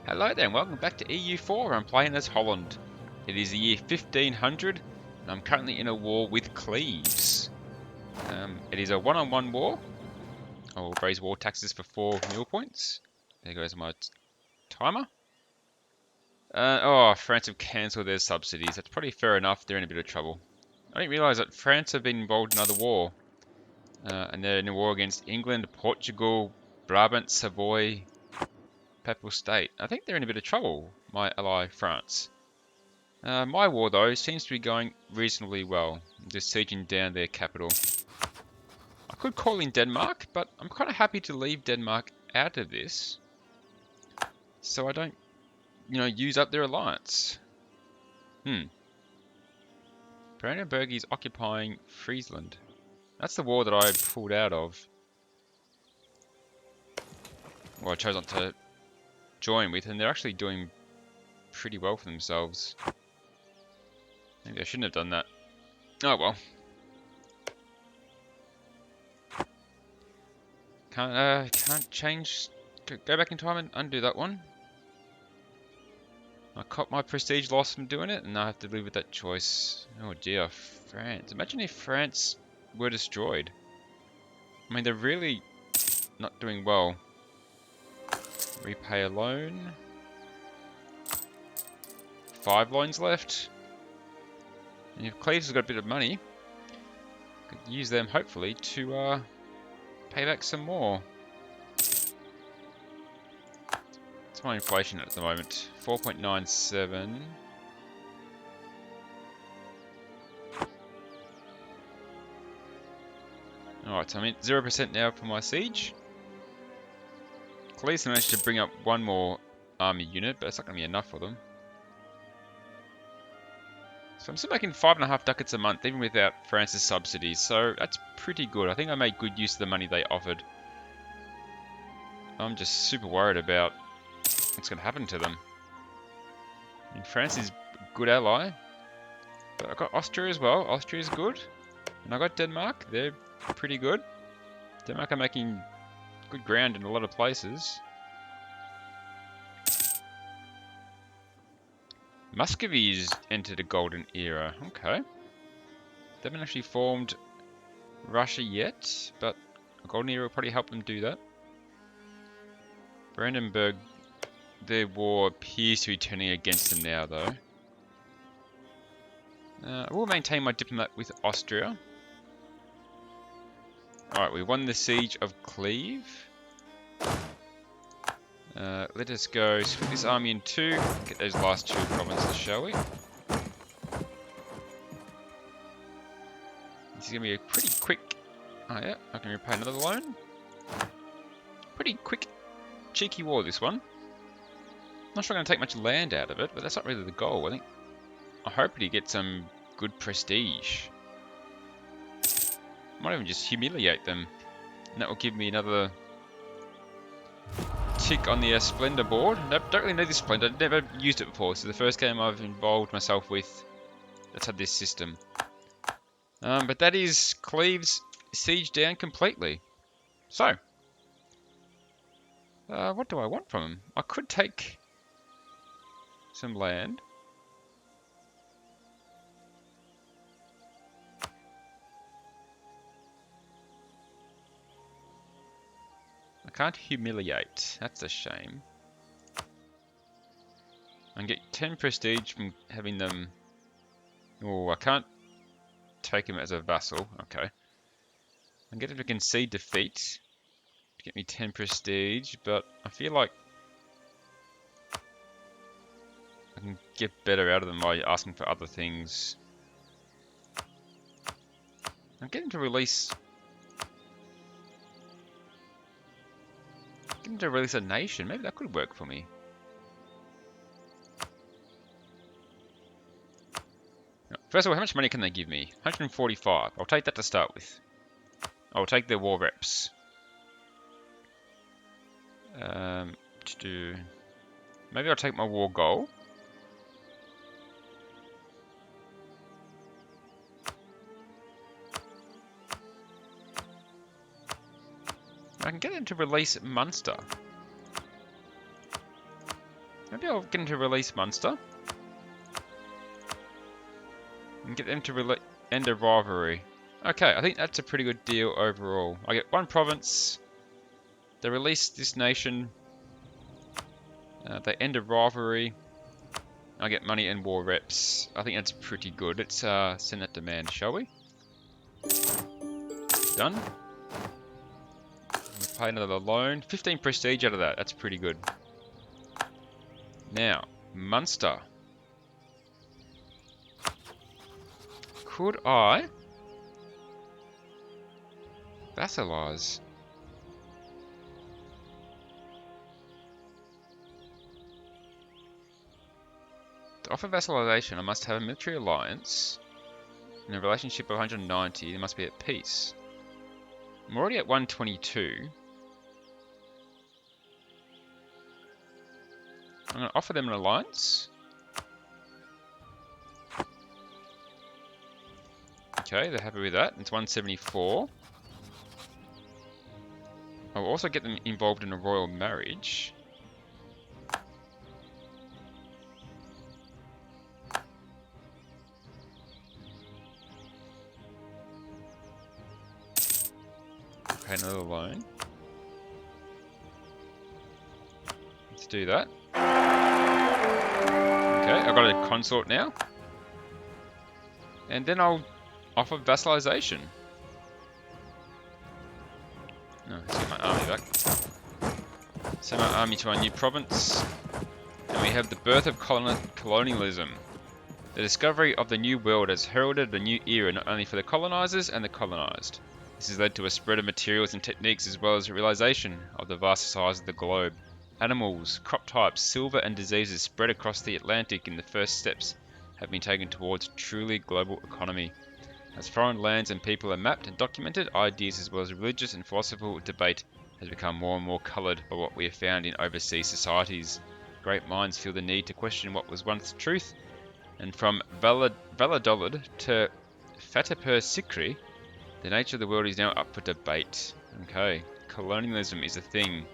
Hello there and welcome back to EU4. I'm playing as Holland. It is the year 1500 and I'm currently in a war with Cleves. It is a one-on-one war. I will raise war taxes for 4 mil points. There goes my timer. France have cancelled their subsidies. That's probably fair enough. They're in a bit of trouble. I didn't realise that France have been involved in another war. And they're in a war against England, Portugal, Brabant, Savoy, Papal State. I think they're in a bit of trouble, my ally France. My war, though, seems to be going reasonably well. I'm just sieging down their capital. I could call in Denmark, but I'm kind of happy to leave Denmark out of this, so I don't, use up their alliance. Brandenburg is occupying Friesland. That's the war that I pulled out of. Well, I chose not to join with, and they're actually doing pretty well for themselves. Maybe I shouldn't have done that. Oh well. Can't change. Go back in time and undo that one. I caught my prestige loss from doing it, and I have to live with that choice. Oh dear, France. Imagine if France were destroyed. I mean, they're really not doing well. Repay a loan. 5 loans left. And if Cleves has got a bit of money, could use them hopefully to pay back some more. What's my inflation at the moment? 4.97. Alright, so I'm at 0% now for my siege. Cleves managed to bring up one more army unit, but it's not going to be enough for them. So I'm still making 5.5 ducats a month, even without France's subsidies, so that's pretty good. I think I made good use of the money they offered. I'm just super worried about what's going to happen to them. I mean, France is a good ally, but I've got Austria as well. Austria's good. And I've got Denmark. They're pretty good. Denmark are making good ground in a lot of places. Muscovy's entered a golden era. Okay. They haven't actually formed Russia yet, but a golden era will probably help them do that. Brandenburg, their war appears to be turning against them now, though. I will maintain my diplomat with Austria. Alright, we won the siege of Cleve. Let us go split this army in 2, get those last 2 provinces, shall we? This is going to be a pretty quick... Oh yeah, I can repay another loan. Pretty quick, cheeky war, this one. Not sure I'm going to take much land out of it, but that's not really the goal. I hope to get some good prestige. Might even just humiliate them. And that will give me another tick on the Splendor board. I don't really know this Splendor. I've never used it before. So the first game I've involved myself with that's had this system. But that is Cleves siege down completely. So, what do I want from him? I could take some land. I can't humiliate. That's a shame. I can get 10 prestige from having them... Oh, I can't take him as a vassal. Okay. I can get him to concede defeat to get me 10 prestige, but I feel like I can get better out of them by asking for other things. I'm getting to release... Getting to release a nation. Maybe that could work for me. First of all, how much money can they give me? 145. I'll take that to start with. I'll take their war reps. Maybe I'll take my war goal. I can get them to release Munster. Maybe I'll get them to release Munster. And get them to end a rivalry. Okay, I think that's a pretty good deal overall. I get one province. They release this nation. They end a rivalry. I get money and war reps. I think that's pretty good. Let's send that demand, shall we? Done. We'll pay another loan. 15 prestige out of that. That's pretty good. Now, Munster. Could I vassalize? To offer vassalization, I must have a military alliance. In a relationship of 190, they must be at peace. I'm already at 122. I'm going to offer them an alliance. Okay, they're happy with that. It's 174. I'll also get them involved in a royal marriage. Pay another loan. Let's do that. Okay, I've got a consort now. And then I'll offer vassalization. No, let's get my army back. Send my army to our new province. And we have the birth of colonialism. The discovery of the new world has heralded a new era not only for the colonizers and the colonized. This has led to a spread of materials and techniques as well as a realization of the vast size of the globe. Animals, crop types, silver and diseases spread across the Atlantic and the first steps have been taken towards truly global economy. As foreign lands and people are mapped and documented, ideas as well as religious and philosophical debate has become more and more coloured by what we have found in overseas societies. Great minds feel the need to question what was once truth, and from Valladolid to Fatehpur Sikri, the nature of the world is now up for debate. Okay, colonialism is a thing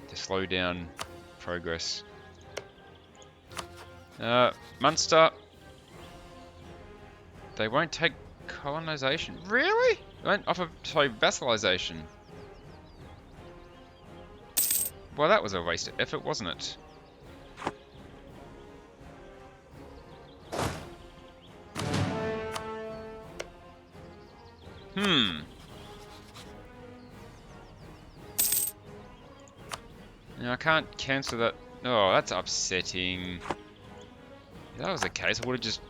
to slow down progress. Munster, they won't take colonization. Really? They won't offer, sorry, vassalization. Well, that was a waste of effort, wasn't it? Now I can't cancel that. Oh, that's upsetting. If that was the case, I would have just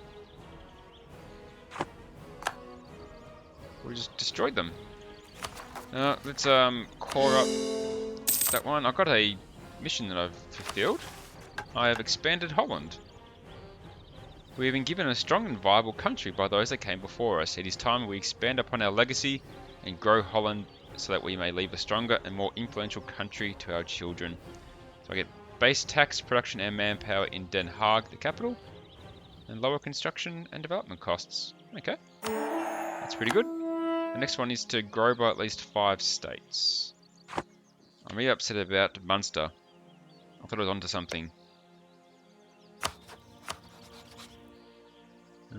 destroyed them. Let's core up that one. I've got a mission that I've fulfilled. I have expanded Holland. We have been given a strong and viable country by those that came before us. It is time we expand upon our legacy and grow Holland so that we may leave a stronger and more influential country to our children. So I get base tax, production and manpower in Den Haag, the capital, and lower construction and development costs. Okay, that's pretty good. The next one is to grow by at least 5 states. I'm really upset about Munster. I thought I was onto something.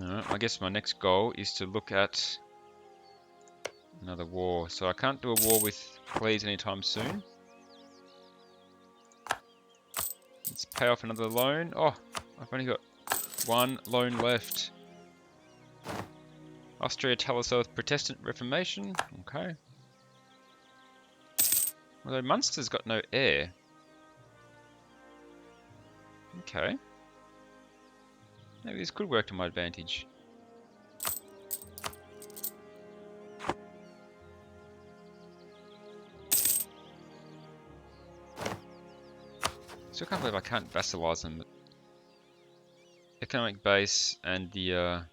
I guess my next goal is to look at another war. So I can't do a war with Cleves anytime soon. Let's pay off another loan. Oh, I've only got 1 loan left. Austria tell us of Protestant Reformation. Okay. Although Munster's got no heir. Okay. Maybe this could work to my advantage. Still can't believe I can't vassalize them. Economic base and the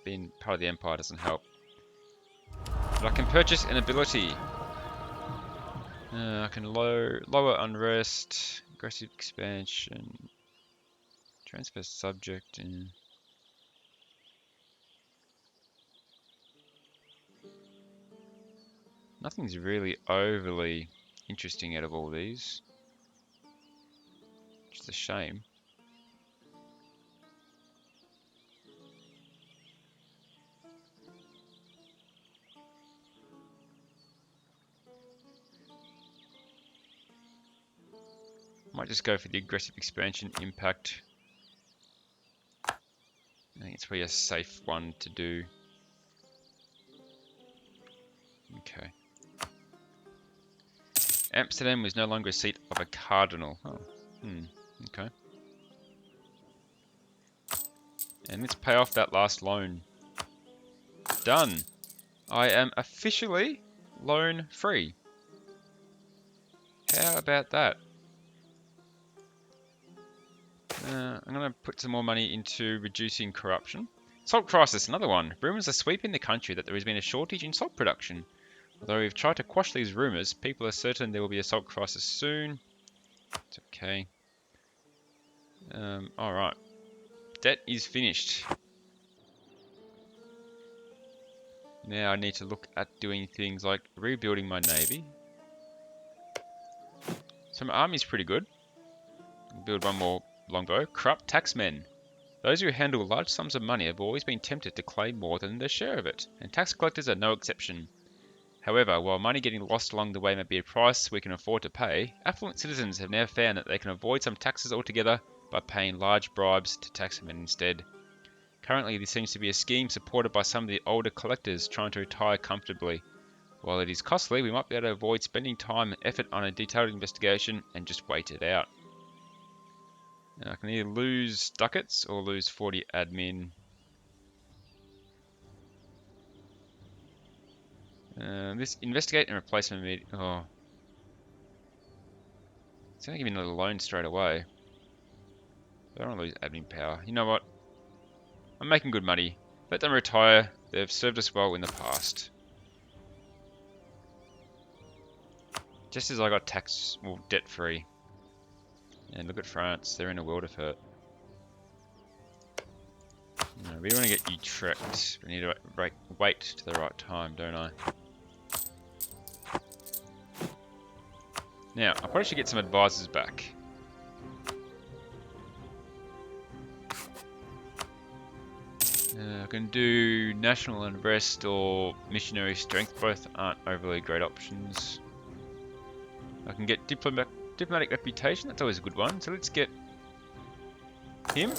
being part of the empire doesn't help. But I can purchase an ability. I can lower unrest, aggressive expansion, transfer subject. Nothing's really overly interesting out of all these. It's a shame. Might just go for the aggressive expansion impact. I think it's probably a safe one to do. Okay. Amsterdam was no longer a seat of a cardinal. Oh, okay. And let's pay off that last loan. Done. I am officially loan free. How about that? I'm going to put some more money into reducing corruption. Salt crisis, another one. Rumours are sweeping the country that there has been a shortage in salt production. Although we've tried to quash these rumours, people are certain there will be a salt crisis soon. It's okay. Alright. Debt is finished. Now I need to look at doing things like rebuilding my navy. So my army's pretty good. Build one more longbow. Corrupt taxmen. Those who handle large sums of money have always been tempted to claim more than their share of it, and tax collectors are no exception. However, while money getting lost along the way may be a price we can afford to pay, affluent citizens have now found that they can avoid some taxes altogether by paying large bribes to taxmen instead. Currently, this seems to be a scheme supported by some of the older collectors trying to retire comfortably. While it is costly, we might be able to avoid spending time and effort on a detailed investigation and just wait it out. Now, I can either lose ducats or lose 40 admin. This investigate and replacement meeting. Oh, it's going to give me another loan straight away. I don't want to lose admin power. You know what? I'm making good money. Let them retire. They've served us well in the past. Just as I got debt free. And look at France. They're in a world of hurt. No, we want to get Utrecht. We need to wait to the right time, don't I? Now, I probably should get some advisors back. I can do national unrest or missionary strength. Both aren't overly great options. I can get diplomatic reputation. That's always a good one. So let's get him.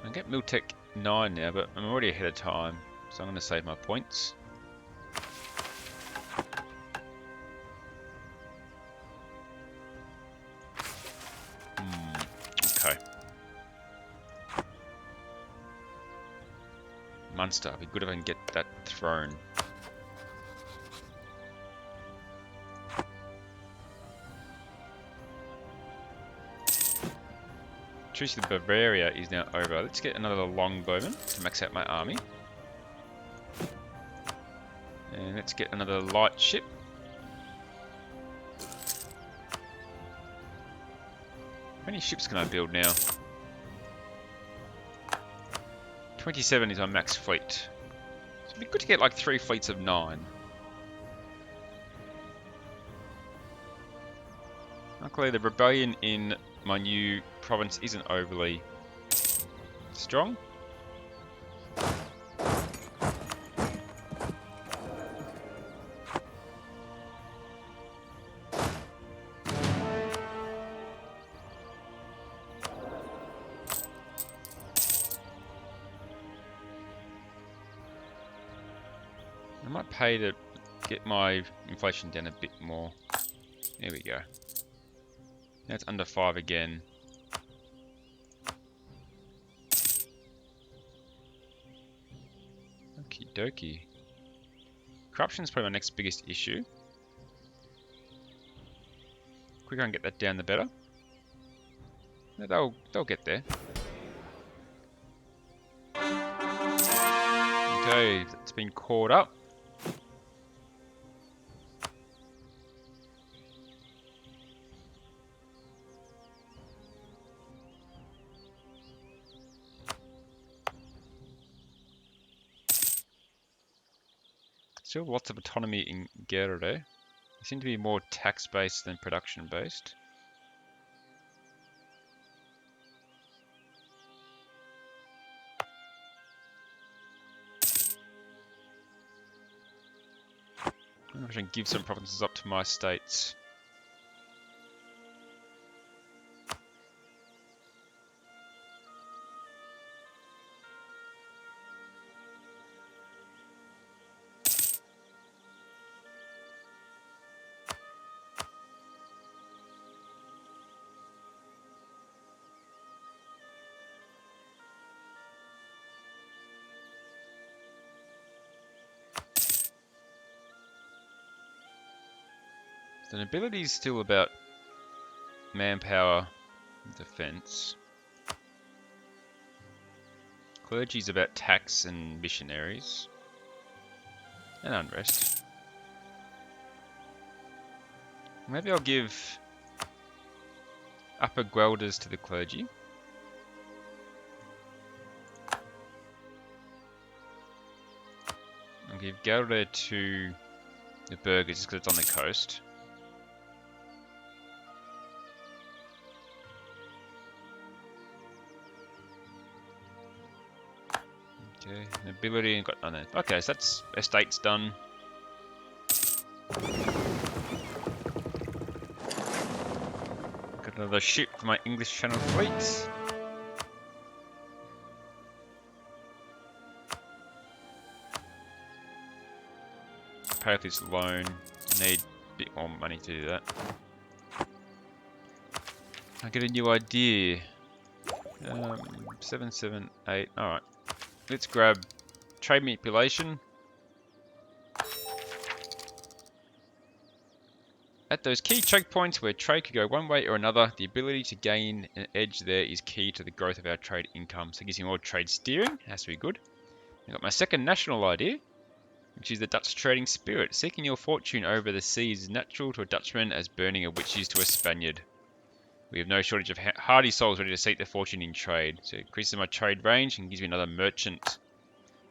I can get Miltech 9 now, but I'm already ahead of time, so I'm going to save my points. Okay. Munster, it'd be good if I can get that throne. Truce with Bavaria is now over. Let's get another longbowman to max out my army. And let's get another light ship. How many ships can I build now? 27 is my max fleet. So it'd be good to get like 3 fleets of 9. Luckily the rebellion in my new province isn't overly strong. I might pay to get my inflation down a bit more. There we go. Now it's under 5 again. Okie dokie. Corruption's probably my next biggest issue. The quicker I can get that down, the better. They'll get there. Okay, it's been caught up. Still lots of autonomy in Gere. They seem to be more tax-based than production-based. I should give some provinces up to my states. The nobility is still about manpower and defense. Clergy is about tax and missionaries. And unrest. Maybe I'll give upper Guelders to the clergy. I'll give Guelder to the burghers just because it's on the coast. Okay, nobility got none there. Okay, so that's estates done. Got another ship for my English Channel fleet. Pay off this loan. I need a bit more money to do that. I get a new idea. 778. Alright. Let's grab trade manipulation. At those key choke points where trade could go one way or another, the ability to gain an edge there is key to the growth of our trade income. So it gives you more trade steering. Has to be good. I got my second national idea, which is the Dutch trading spirit. Seeking your fortune over the seas is natural to a Dutchman as burning a witch is to a Spaniard. We have no shortage of hardy souls ready to seek their fortune in trade. So it increases my trade range and gives me another merchant.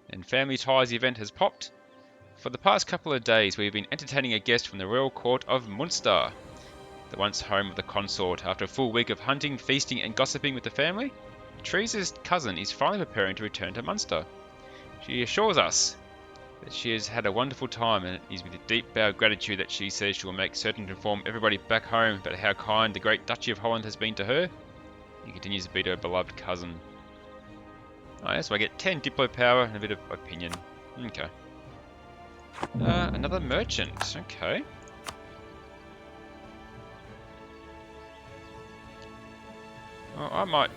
And Family Ties event has popped. For the past couple of days, we've been entertaining a guest from the royal court of Munster, the once home of the consort. After a full week of hunting, feasting and gossiping with the family, Teresa's cousin is finally preparing to return to Munster. She assures us that she has had a wonderful time, and it is with a deep bow of gratitude that she says she will make certain to inform everybody back home about how kind the great Duchy of Holland has been to her. He continues to be her beloved cousin. Oh, yeah, so I get 10 Diplo power and a bit of opinion. Okay. Another merchant. Okay. Well, I might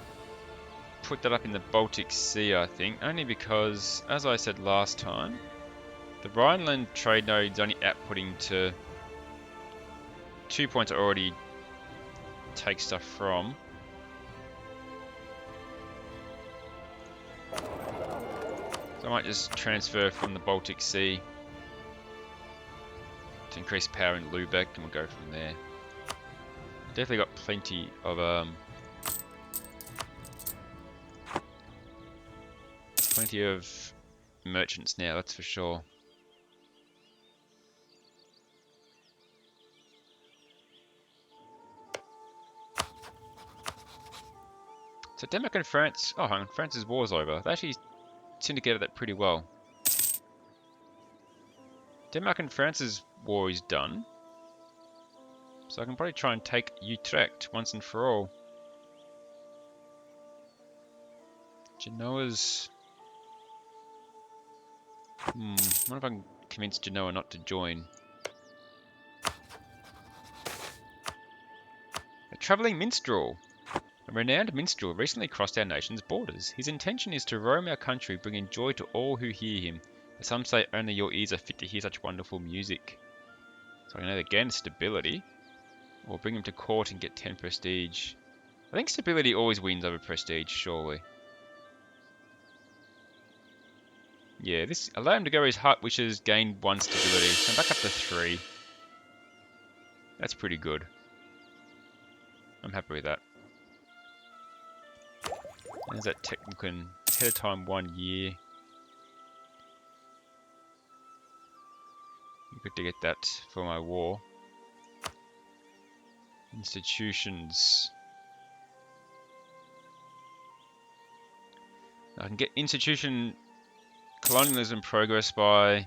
put that up in the Baltic Sea, I think, only because, as I said last time, the Rhineland trade node is only outputting to 2 points I already take stuff from. So I might just transfer from the Baltic Sea to increase power in Lubeck, and we'll go from there. Definitely got plenty of merchants now, that's for sure. So Denmark and France, oh hang on, France's war's over. They actually syndicated that pretty well. Denmark and France's war is done. So I can probably try and take Utrecht once and for all. Genoa's... I wonder if I can convince Genoa not to join. A travelling minstrel. A renowned minstrel recently crossed our nation's borders. His intention is to roam our country, bringing joy to all who hear him. But some say only your ears are fit to hear such wonderful music. So I can either gain stability, or bring him to court and get 10 prestige. I think stability always wins over prestige, surely. Yeah, this allow him to go his heart wishes, gain 1 stability. So I'm back up to 3. That's pretty good. I'm happy with that. There's that technical ahead of time 1 year. quick to get that for my war. Institutions. I can get institution colonialism progress by...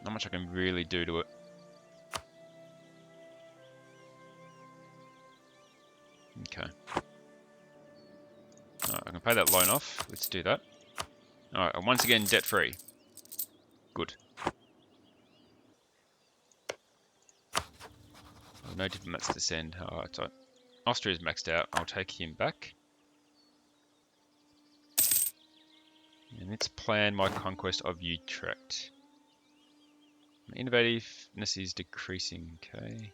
Not much I can really do to it. Okay. Alright, I can pay that loan off. Let's do that. Alright, and once again, debt-free. Good. No diplomats to send. Alright, so Austria's maxed out. I'll take him back. And let's plan my conquest of Utrecht. My innovativeness is decreasing, okay.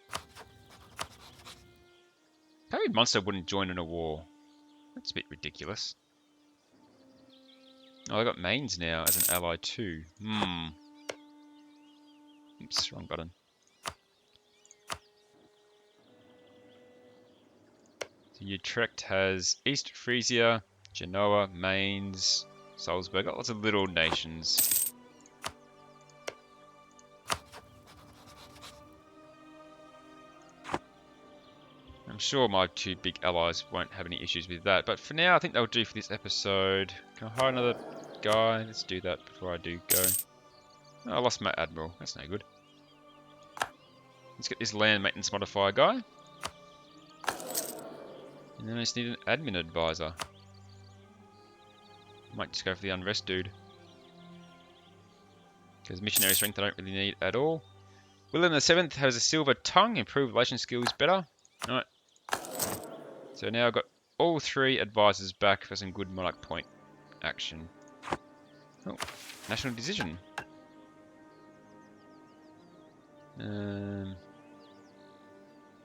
Maybe Munster wouldn't join in a war. That's a bit ridiculous. Oh, I got Mainz now as an ally too. Oops, wrong button. So Utrecht has East Frisia, Genoa, Mainz, Salzburg. Got lots of little nations. I'm sure my two big allies won't have any issues with that, but for now I think they'll do for this episode. Can I hire another guy? Let's do that before I do go. Oh, I lost my admiral, that's no good. Let's get this land maintenance modifier guy. And then I just need an admin advisor. Might just go for the unrest dude. Because missionary strength I don't really need at all. William VII has a silver tongue, improved relation skills better. Alright. So now I've got all three advisors back for some good monarch point action. Oh, national decision.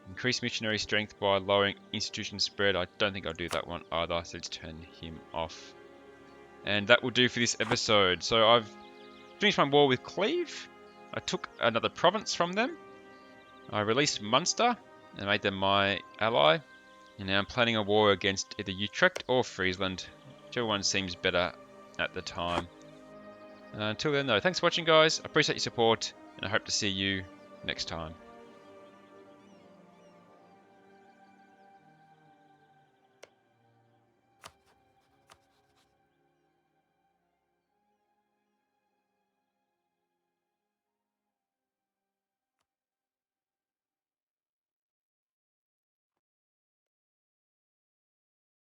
Increase missionary strength by lowering institution spread. I don't think I'll do that one either, so let's turn him off. And that will do for this episode. So I've finished my war with Cleve. I took another province from them. I released Munster and made them my ally. And now I'm planning a war against either Utrecht or Friesland, whichever one seems better at the time. Until then though, thanks for watching guys, I appreciate your support, and I hope to see you next time.